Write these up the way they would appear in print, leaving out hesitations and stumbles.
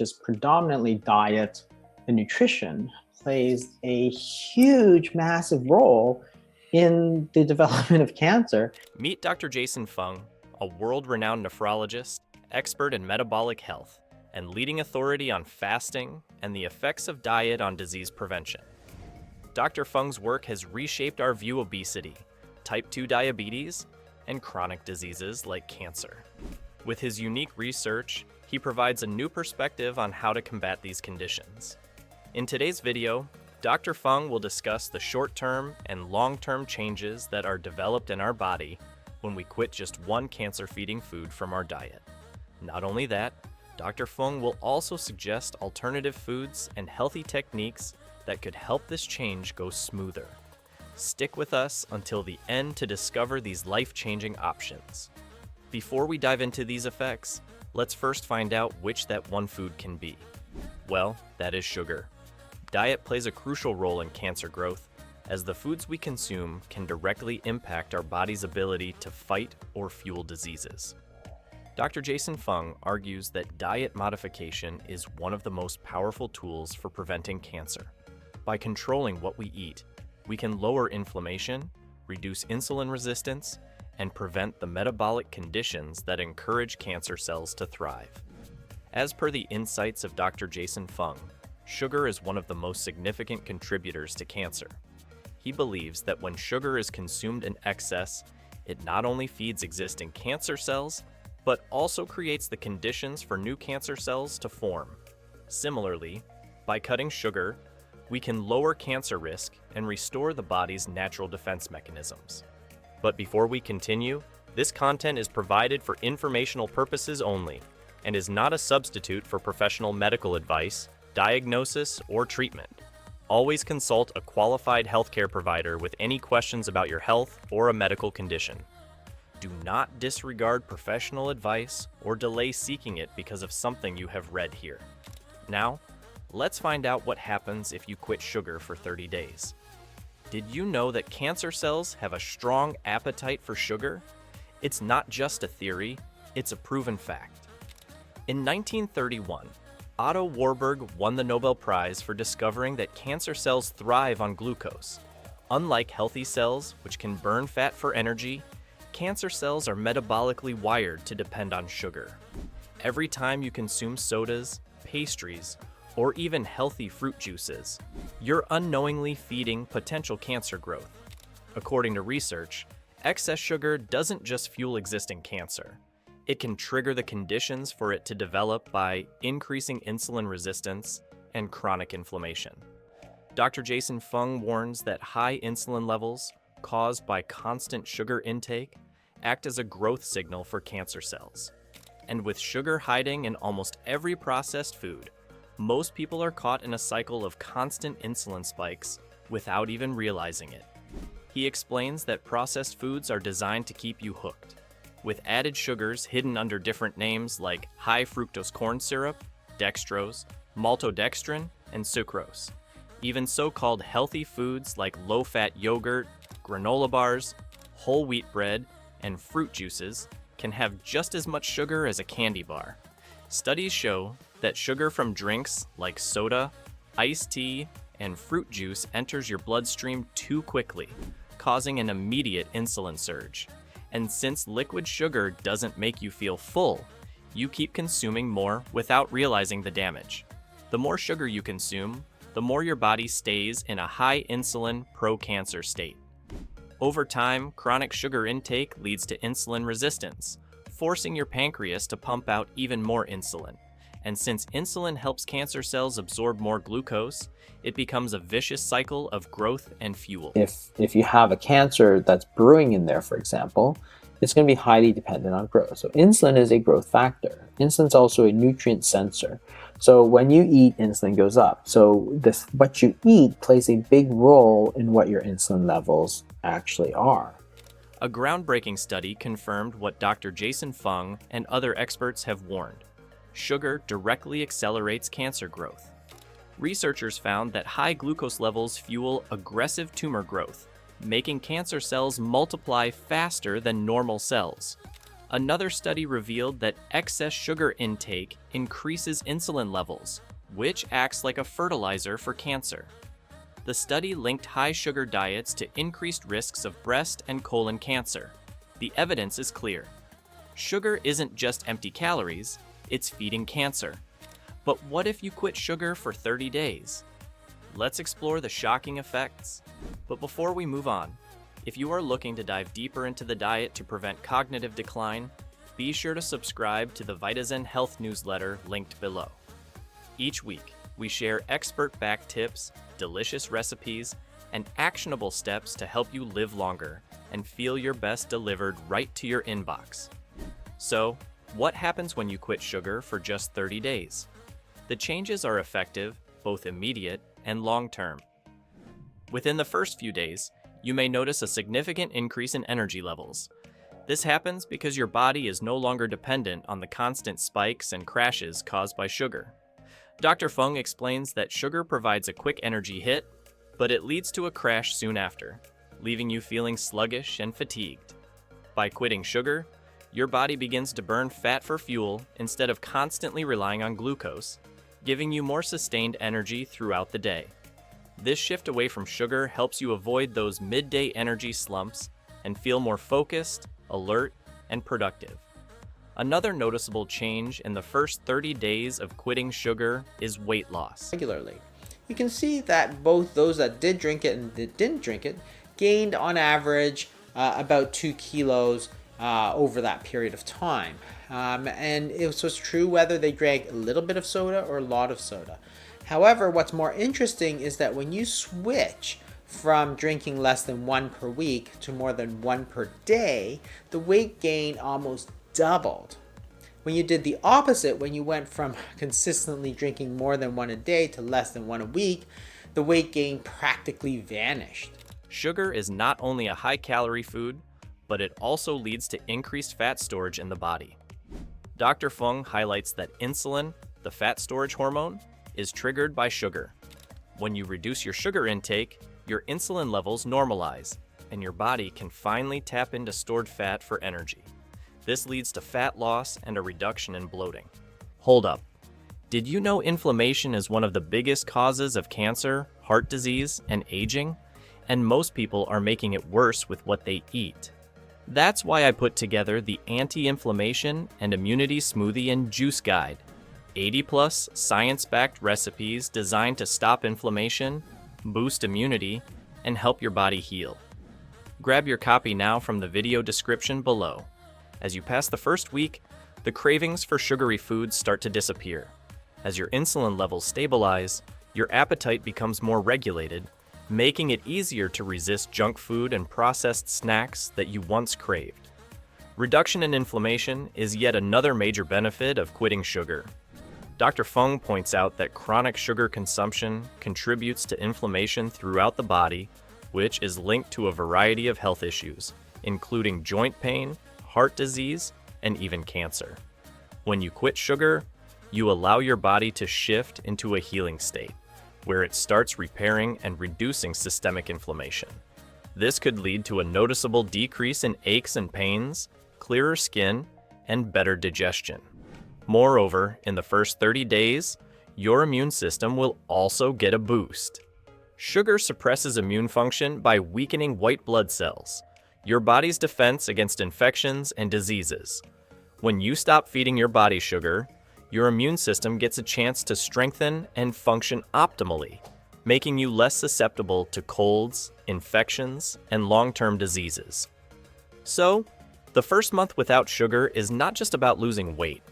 is predominantly diet and nutrition, plays a huge, massive role in the development of cancer. Meet Dr. Jason Fung, a world-renowned nephrologist, expert in metabolic health, and leading authority on fasting and the effects of diet on disease prevention. Dr. Fung's work has reshaped our view of obesity, type 2 diabetes, and chronic diseases like cancer. With his unique research, he provides a new perspective on how to combat these conditions. In today's video, Dr. Fung will discuss the short-term and long-term changes that are developed in our body when we quit just one cancer-feeding food from our diet. Not only that, Dr. Fung will also suggest alternative foods and healthy techniques that could help this change go smoother. Stick with us until the end to discover these life-changing options. Before we dive into these effects, let's first find out which that one food can be. Well, that is sugar. Diet plays a crucial role in cancer growth, as the foods we consume can directly impact our body's ability to fight or fuel diseases. Dr. Jason Fung argues that diet modification is one of the most powerful tools for preventing cancer. By controlling what we eat, we can lower inflammation, reduce insulin resistance, and prevent the metabolic conditions that encourage cancer cells to thrive. As per the insights of Dr. Jason Fung, sugar is one of the most significant contributors to cancer. He believes that when sugar is consumed in excess, it not only feeds existing cancer cells, but also creates the conditions for new cancer cells to form. Similarly, by cutting sugar, we can lower cancer risk and restore the body's natural defense mechanisms. But before we continue, this content is provided for informational purposes only and is not a substitute for professional medical advice, diagnosis, or treatment. Always consult a qualified healthcare provider with any questions about your health or a medical condition. Do not disregard professional advice or delay seeking it because of something you have read here. Now, let's find out what happens if you quit sugar for 30 days. Did you know that cancer cells have a strong appetite for sugar? It's not just a theory, it's a proven fact. In 1931, Otto Warburg won the Nobel Prize for discovering that cancer cells thrive on glucose. Unlike healthy cells, which can burn fat for energy, cancer cells are metabolically wired to depend on sugar. Every time you consume sodas, pastries, or even healthy fruit juices, you're unknowingly feeding potential cancer growth. According to research, excess sugar doesn't just fuel existing cancer. It can trigger the conditions for it to develop by increasing insulin resistance and chronic inflammation. Dr. Jason Fung warns that high insulin levels caused by constant sugar intake act as a growth signal for cancer cells. And with sugar hiding in almost every processed food, most people are caught in a cycle of constant insulin spikes without even realizing it. He explains that processed foods are designed to keep you hooked, with added sugars hidden under different names like high fructose corn syrup, dextrose, maltodextrin, and sucrose. Even so-called healthy foods like low-fat yogurt, granola bars, whole wheat bread, and fruit juices can have just as much sugar as a candy bar. Studies show that sugar from drinks like soda, iced tea, and fruit juice enters your bloodstream too quickly, causing an immediate insulin surge. And since liquid sugar doesn't make you feel full, you keep consuming more without realizing the damage. The more sugar you consume, the more your body stays in a high insulin pro-cancer state. Over time, chronic sugar intake leads to insulin resistance, forcing your pancreas to pump out even more insulin. And since insulin helps cancer cells absorb more glucose, it becomes a vicious cycle of growth and fuel. If you have a cancer that's brewing in there, for example, it's going to be highly dependent on growth. So insulin is a growth factor. Insulin's also a nutrient sensor. So when you eat, insulin goes up. So what you eat plays a big role in what your insulin levels actually are. A groundbreaking study confirmed what Dr. Jason Fung and other experts have warned. Sugar directly accelerates cancer growth. Researchers found that high glucose levels fuel aggressive tumor growth, making cancer cells multiply faster than normal cells. Another study revealed that excess sugar intake increases insulin levels, which acts like a fertilizer for cancer. The study linked high sugar diets to increased risks of breast and colon cancer. The evidence is clear. Sugar isn't just empty calories, it's feeding cancer. But what if you quit sugar for 30 days? Let's explore the shocking effects. But before we move on, if you are looking to dive deeper into the diet to prevent cognitive decline, be sure to subscribe to the Vitazen Health newsletter linked below. Each week, we share expert-backed tips, delicious recipes, and actionable steps to help you live longer and feel your best delivered right to your inbox. So, what happens when you quit sugar for just 30 days? The changes are effective, both immediate and long-term. Within the first few days, you may notice a significant increase in energy levels. This happens because your body is no longer dependent on the constant spikes and crashes caused by sugar. Dr. Fung explains that sugar provides a quick energy hit, but it leads to a crash soon after, leaving you feeling sluggish and fatigued. By quitting sugar, your body begins to burn fat for fuel instead of constantly relying on glucose, giving you more sustained energy throughout the day. This shift away from sugar helps you avoid those midday energy slumps and feel more focused, alert, and productive. Another noticeable change in the first 30 days of quitting sugar is weight loss. Regularly. You can see that both those that did drink it and that didn't drink it gained on average about 2 kilos over that period of time. And it was true whether they drank a little bit of soda or a lot of soda. However, what's more interesting is that when you switch from drinking less than 1 per week to more than 1 per day, the weight gain almost doubled. When you did the opposite, when you went from consistently drinking more than 1 a day to less than 1 a week, the weight gain practically vanished. Sugar is not only a high-calorie food, but it also leads to increased fat storage in the body. Dr. Fung highlights that insulin, the fat storage hormone, is triggered by sugar. When you reduce your sugar intake, your insulin levels normalize, and your body can finally tap into stored fat for energy. This leads to fat loss and a reduction in bloating. Hold up. Did you know inflammation is one of the biggest causes of cancer, heart disease, and aging? And most people are making it worse with what they eat. That's why I put together the Anti-Inflammation and Immunity Smoothie and Juice Guide. 80-plus science-backed recipes designed to stop inflammation, boost immunity, and help your body heal. Grab your copy now from the video description below. As you pass the first week, the cravings for sugary foods start to disappear. As your insulin levels stabilize, your appetite becomes more regulated, making it easier to resist junk food and processed snacks that you once craved. Reduction in inflammation is yet another major benefit of quitting sugar. Dr. Fung points out that chronic sugar consumption contributes to inflammation throughout the body, which is linked to a variety of health issues, including joint pain, heart disease, and even cancer. When you quit sugar, you allow your body to shift into a healing state, where it starts repairing and reducing systemic inflammation. This could lead to a noticeable decrease in aches and pains, clearer skin, and better digestion. Moreover, in the first 30 days, your immune system will also get a boost. Sugar suppresses immune function by weakening white blood cells, your body's defense against infections and diseases. When you stop feeding your body sugar, your immune system gets a chance to strengthen and function optimally, making you less susceptible to colds, infections, and long-term diseases. So, the first month without sugar is not just about losing weight.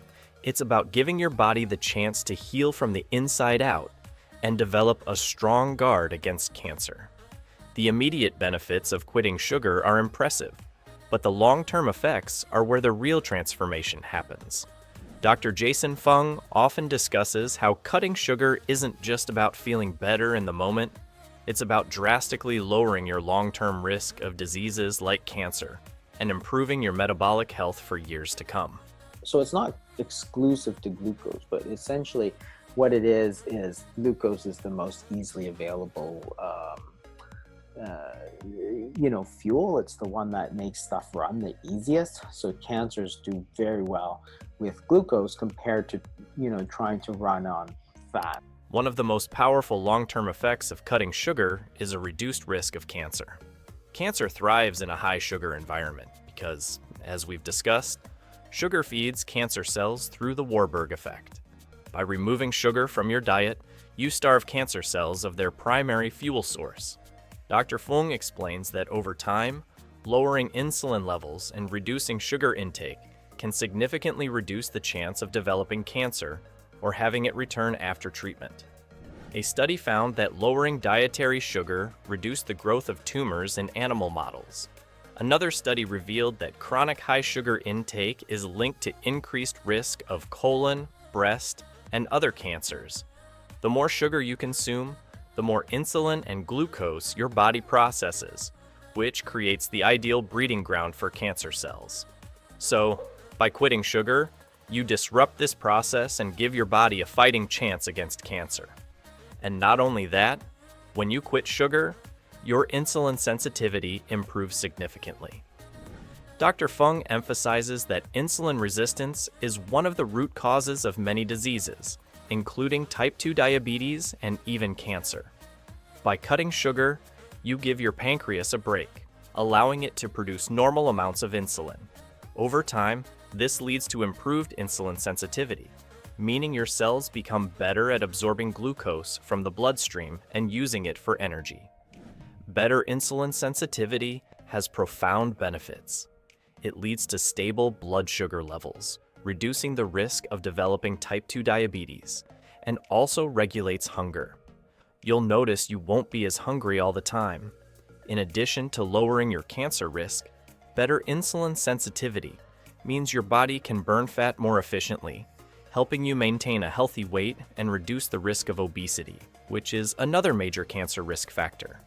It's about giving your body the chance to heal from the inside out and develop a strong guard against cancer. The immediate benefits of quitting sugar are impressive, but the long-term effects are where the real transformation happens. Dr. Jason Fung often discusses how cutting sugar isn't just about feeling better in the moment, it's about drastically lowering your long-term risk of diseases like cancer and improving your metabolic health for years to come. So it's not exclusive to glucose, but essentially what it is glucose is the most easily available fuel. It's the one that makes stuff run the easiest. So cancers do very well with glucose compared to, trying to run on fat. One of the most powerful long-term effects of cutting sugar is a reduced risk of cancer. Cancer thrives in a high sugar environment because, as we've discussed, sugar feeds cancer cells through the Warburg effect. By removing sugar from your diet, you starve cancer cells of their primary fuel source. Dr. Fung explains that over time, lowering insulin levels and reducing sugar intake can significantly reduce the chance of developing cancer or having it return after treatment. A study found that lowering dietary sugar reduced the growth of tumors in animal models. Another study revealed that chronic high sugar intake is linked to increased risk of colon, breast, and other cancers. The more sugar you consume, the more insulin and glucose your body processes, which creates the ideal breeding ground for cancer cells. So, by quitting sugar, you disrupt this process and give your body a fighting chance against cancer. And not only that, when you quit sugar, your insulin sensitivity improves significantly. Dr. Fung emphasizes that insulin resistance is one of the root causes of many diseases, including type 2 diabetes and even cancer. By cutting sugar, you give your pancreas a break, allowing it to produce normal amounts of insulin. Over time, this leads to improved insulin sensitivity, meaning your cells become better at absorbing glucose from the bloodstream and using it for energy. Better insulin sensitivity has profound benefits. It leads to stable blood sugar levels, reducing the risk of developing type 2 diabetes, and also regulates hunger. You'll notice you won't be as hungry all the time. In addition to lowering your cancer risk, better insulin sensitivity means your body can burn fat more efficiently, helping you maintain a healthy weight and reduce the risk of obesity, which is another major cancer risk factor.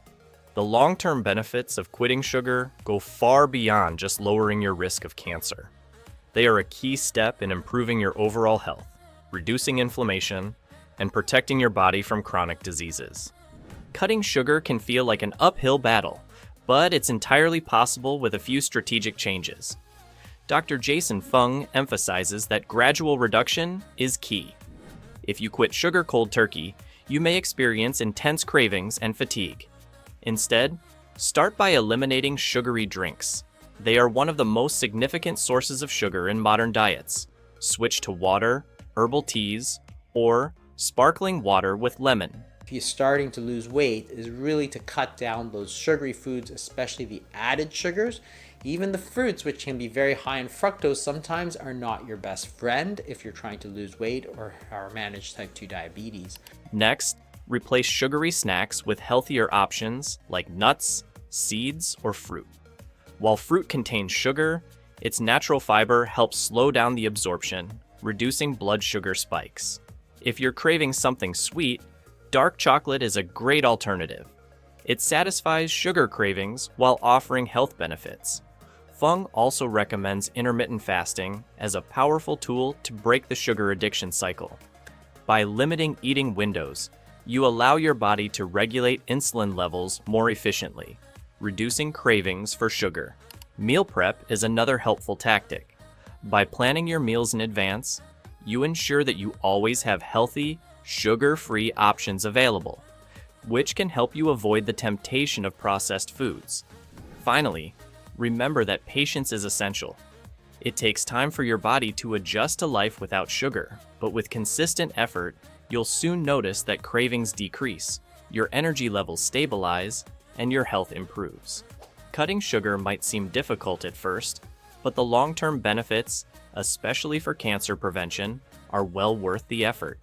The long-term benefits of quitting sugar go far beyond just lowering your risk of cancer. They are a key step in improving your overall health, reducing inflammation, and protecting your body from chronic diseases. Cutting sugar can feel like an uphill battle, but it's entirely possible with a few strategic changes. Dr. Jason Fung emphasizes that gradual reduction is key. If you quit sugar cold turkey, you may experience intense cravings and fatigue. Instead, start by eliminating sugary drinks. They are one of the most significant sources of sugar in modern diets. Switch to water, herbal teas, or sparkling water with lemon. If you're starting to lose weight, is really to cut down those sugary foods, especially the added sugars. Even the fruits, which can be very high in fructose, sometimes are not your best friend if you're trying to lose weight or manage type 2 diabetes. Next, replace sugary snacks with healthier options like nuts, seeds, or fruit. While fruit contains sugar, its natural fiber helps slow down the absorption, reducing blood sugar spikes. If you're craving something sweet, dark chocolate is a great alternative. It satisfies sugar cravings while offering health benefits. Fung also recommends intermittent fasting as a powerful tool to break the sugar addiction cycle. By limiting eating windows, you allow your body to regulate insulin levels more efficiently, reducing cravings for sugar. Meal prep is another helpful tactic. By planning your meals in advance, you ensure that you always have healthy, sugar-free options available, which can help you avoid the temptation of processed foods. Finally, remember that patience is essential. It takes time for your body to adjust to life without sugar, but with consistent effort, you'll soon notice that cravings decrease, your energy levels stabilize, and your health improves. Cutting sugar might seem difficult at first, but the long-term benefits, especially for cancer prevention, are well worth the effort.